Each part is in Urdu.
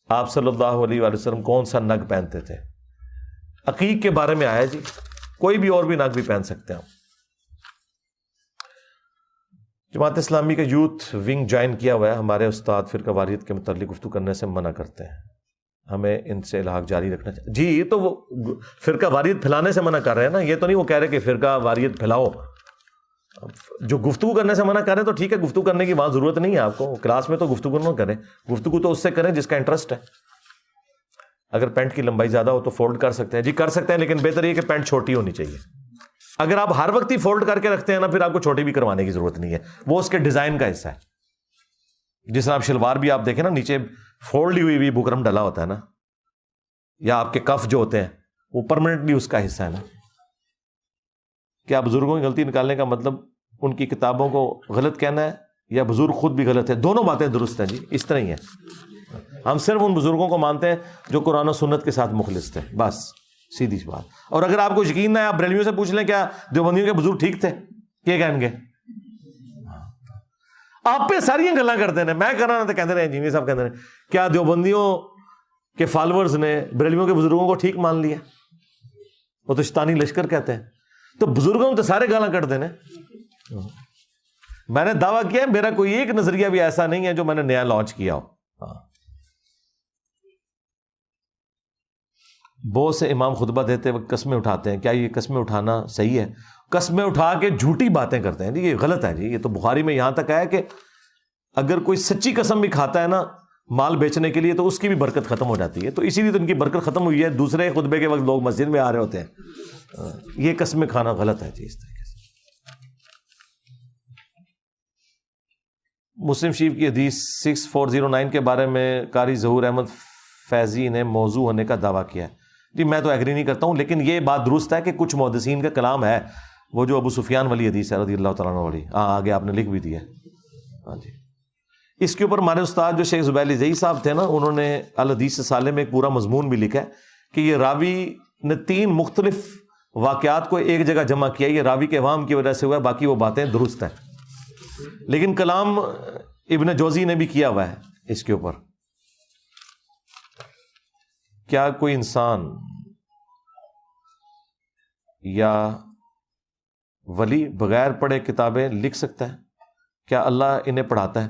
آپ صلی اللہ علیہ وآلہ وسلم کون سا نگ پہنتے تھے؟ عقیق کے بارے میں آیا جی، کوئی بھی اور بھی نگ بھی پہن سکتے ہیں. جماعت اسلامی کا یوتھ ونگ جوائن کیا ہوا ہے. ہمارے استاد فرقہ واریت کے متعلق گفتگو کرنے سے منع کرتے ہیں، ہمیں ان سے الحاق جاری رکھنا چاہیے. جی تو وہ فرقہ واریت پھیلانے سے منع کر رہے ہیں نا، یہ تو نہیں وہ کہہ رہے کہ فرقہ واریت پھیلاؤ. جو گفتگو کرنے سے منع کریں تو ٹھیک ہے، گفتگو کرنے کی وہاں ضرورت نہیں ہے آپ کو. کلاس میں تو گفتگو نہ کریں، گفتگو تو اس سے کریں جس کا انٹرسٹ ہے. اگر پینٹ کی لمبائی زیادہ ہو تو فولڈ کر سکتے ہیں، جی کر سکتے ہیں، لیکن بہتر یہ کہ پینٹ چھوٹی ہونی چاہیے. اگر آپ ہر وقت ہی فولڈ کر کے رکھتے ہیں نا، پھر آپ کو چھوٹی بھی کروانے کی ضرورت نہیں ہے، وہ اس کے ڈیزائن کا حصہ ہے. جس طرح آپ شلوار بھی آپ دیکھیں نا، نیچے فولڈ ہوئی ہوئی بکرم ڈلا ہوتا ہے نا، یا آپ کے کف جو ہوتے ہیں وہ پرماننٹلی اس کا حصہ ہے نا. کیا بزرگوں کی غلطی نکالنے کا مطلب ان کی کتابوں کو غلط کہنا ہے یا بزرگ خود بھی غلط ہے؟ دونوں باتیں درست ہیں جی، اس طرح ہی ہے. ہم صرف ان بزرگوں کو مانتے ہیں جو قرآن و سنت کے ساتھ مخلص تھے، بس سیدھی سی بات. اور اگر آپ کو یقین نہ ہے، آپ بریلویوں سے پوچھ لیں کیا دیوبندیوں کے بزرگ ٹھیک تھے؟ کیا کہیں گے؟ آپ پہ ساری گلاں کرتے ہیں. میں کرنا تو کہتے رہے انجینئر صاحب کہتے ہیں کیا دیوبندیوں کے فالوورز نے بریلویوں کے بزرگوں کو ٹھیک مان لیا؟ وہ تو شیطانی لشکر کہتے ہیں. تو بزرگوں تو سارے گالاں کرتے ہیں. میں نے دعویٰ کیا ہے میرا کوئی ایک نظریہ بھی ایسا نہیں ہے جو میں نے نیا لانچ کیا ہو. بہت سے امام خطبہ دیتے وقت قسمیں اٹھاتے ہیں، کیا یہ قسمیں اٹھانا صحیح ہے؟ قسمیں اٹھا کے جھوٹی باتیں کرتے ہیں جی، یہ غلط ہے جی. یہ تو بخاری میں یہاں تک آیا کہ اگر کوئی سچی قسم بھی کھاتا ہے نا مال بیچنے کے لیے تو اس کی بھی برکت ختم ہو جاتی ہے. تو اسی لیے تو ان کی برکت ختم ہوئی ہے. دوسرے خطبے کے وقت لوگ مسجد میں آ رہے ہوتے ہیں. یہ قسمیں کھانا غلط ہے جی. اس طریقے سے مسلم شریف کی حدیث 6409 کے بارے میں قاری ظہور احمد فیضی نے موضوع ہونے کا دعویٰ کیا ہے. جی میں تو ایگری نہیں کرتا ہوں، لیکن یہ بات درست ہے کہ کچھ محدثین کا کلام ہے، وہ جو ابو سفیان والی حدیث ہے رضی اللہ تعالیٰ عنہ والی، آگے آپ نے لکھ بھی دیا. ہاں جی، اس کے اوپر ہمارے استاد جو شیخ زبیر زئی صاحب تھے نا، انہوں نے الحدیث صالح میں ایک پورا مضمون بھی لکھا ہے کہ یہ راوی نے 3 مختلف واقعات کو ایک جگہ جمع کیا. یہ راوی کے وہم کی وجہ سے ہوا ہے، باقی وہ باتیں درست ہیں. لیکن کلام ابن جوزی نے بھی کیا ہوا ہے اس کے اوپر. کیا کوئی انسان یا ولی بغیر پڑھے کتابیں لکھ سکتا ہے؟ کیا اللہ انہیں پڑھاتا ہے؟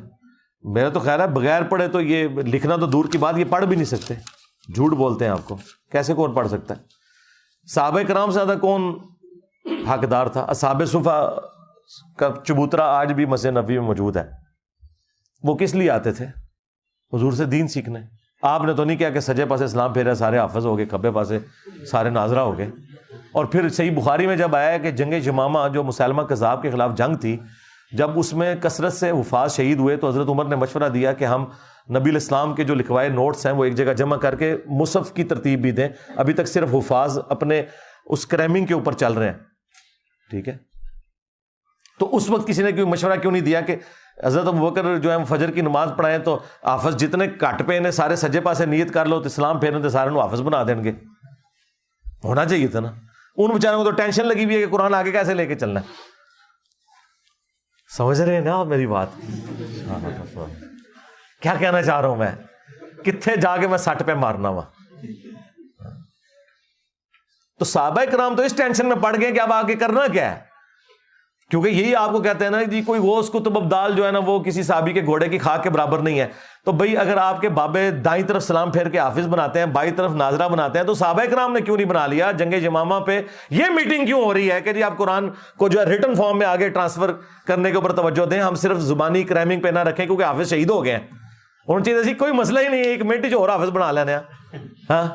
میرا تو خیال ہے بغیر پڑھے تو یہ لکھنا تو دور کی بات، یہ پڑھ بھی نہیں سکتے. جھوٹ بولتے ہیں آپ کو. کیسے کون پڑھ سکتا ہے؟ صحابہ کرام سے زیادہ کون حقدار تھا؟ اصحاب صفا کا چبوترا آج بھی مسجد نبوی میں موجود ہے. وہ کس لیے آتے تھے؟ حضور سے دین سیکھنے. آپ نے تو نہیں کیا کہ سجے پاسے اسلام پھیرا سارے حافظ ہو گئے، کھبے پاسے سارے ناظرہ ہو گئے. اور پھر صحیح بخاری میں جب آیا کہ جنگ یمامہ جو مسلمہ کذاب کے خلاف جنگ تھی، جب اس میں کثرت سے حفاظ شہید ہوئے تو حضرت عمر نے مشورہ دیا کہ ہم نبی الاسلام کے جو لکھوائے نوٹس ہیں وہ ایک جگہ جمع کر کے مصحف کی ترتیب بھی دیں. ابھی تک صرف حفاظ اپنے اس کریمنگ کے اوپر چل رہے ہیں. ٹھیک ہے، تو اس وقت کسی نے کوئی مشورہ کیوں نہیں دیا کہ حضرت ابوبکر جو ہے فجر کی نماز پڑھائیں تو حافظ جتنے کٹ پہ انہیں سارے سجے پاسے نیت کر لو تو اسلام پھیرنے تو سارے حافظ بنا دیں گے. ہونا چاہیے تھا نا. ان بیچاروں کو تو ٹینشن لگی ہوئی ہے کہ قرآن آگے کیسے لے کے چلنا ہے. سمجھ رہے ہیں نا آپ میری بات؟ کیا کہنا چاہ رہا ہوں میں؟ کتنے جا کے میں سٹ پہ مارنا وا. تو صحابہ کرام تو اس ٹینشن میں پڑ گئے کہ اب آگے کرنا کیا ہے. کیونکہ یہی آپ کو کہتے ہیں نا جی کوئی غوث کتب ابدال جو ہے نا وہ کسی صحابی کے گھوڑے کی خاک کے برابر نہیں ہے. تو بھئی اگر آپ کے بابے دائیں طرف سلام پھیر کے حافظ بناتے ہیں، بائیں طرف ناظرہ بناتے ہیں، تو صحابہ کرام نے کیوں نہیں بنا لیا؟ جنگ یمامہ پہ یہ میٹنگ کیوں ہو رہی ہے کہ جی آپ قرآن کو جو ہے ریٹن فارم میں آگے ٹرانسفر کرنے کے اوپر توجہ دیں، ہم صرف زبانی کرائمنگ پہ نہ رکھیں کیونکہ حافظ شہید ہو گئے ہیں. ان چیزیں ایسی کوئی مسئلہ ہی نہیں ہے، 1 منٹ جو اور حافظ بنا لینا. ہاں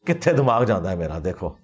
کتنے دماغ جاتا ہے میرا. دیکھو